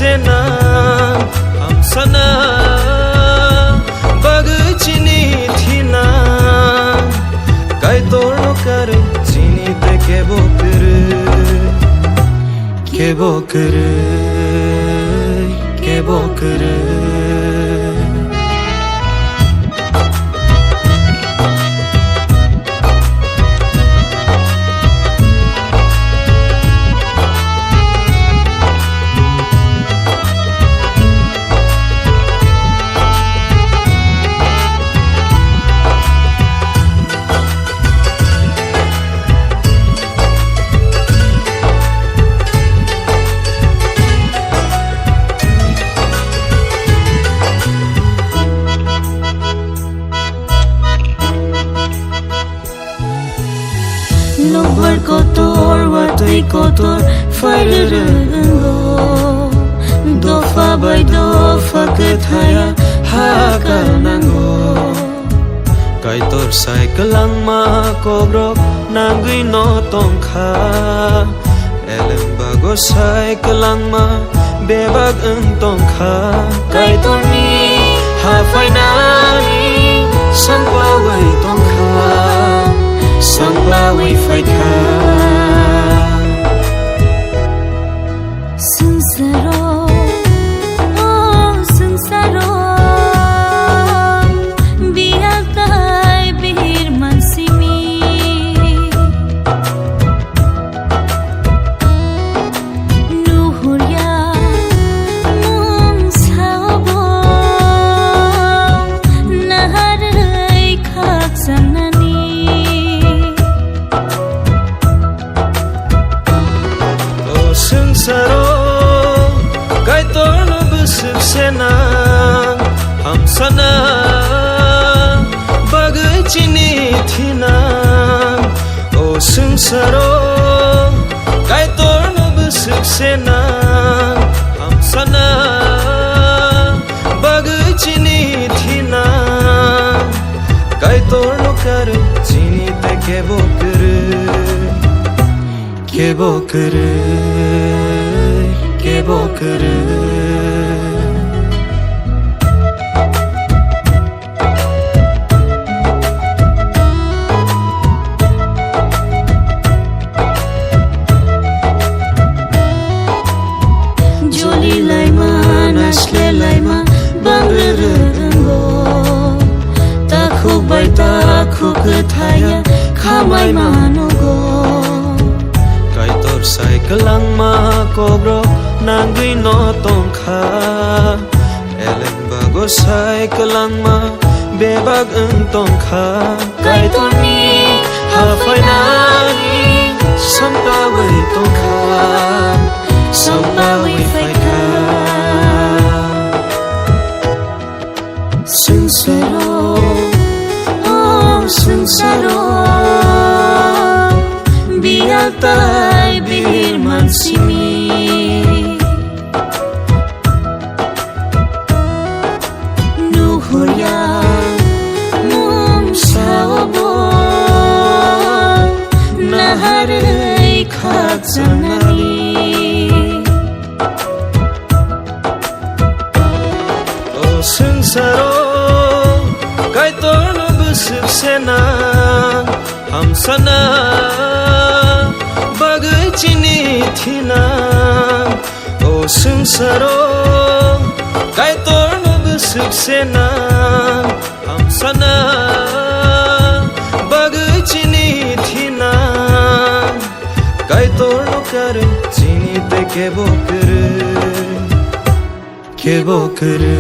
bwswk hamsana bagchini thina Kaitor no kare chini te kebokere Lobar kotor, watay kotor, farerungo Dofa by dofa kethaya, haka nango Kaitor cycle ang makobrok nangui no tongkha Elem bago cycle ang ma bebag ang tongkha Kaitor ni hafay nani sangpaway tongkha Sangpaway fay ka Sunsaro, oh sunsaro Bihatay bihir mansimi Nuhurya mong sabong Naharay kaksanani Sunsaro Kaitor no bwswk hamsana bagchini thina O sunsaro Kaitor no bwswk hamsana bagchini thina Kaitor no kare chini te kebokere Joli laima, nasle laima, bangrungo Takhuk by takhuk thaya, khamay manugo Kaitor cycle ang makobrok nangui no tongkha Elem bago cycle ang ma bebag ang tongkha Kaitor ni hafay nani sangpaway tongkha Sangpaway fay ka Sunsaro, oh sunsaro Bihatay bihir mansimi Nuhurya mong sabong Naharay kaksanani O sunsaro Kaitor no bwswk hamsana bagchini thina O sunsaro Kaitor no bwswk hamsana bagchini thina Kaitor no kare chini te kebokere kebokere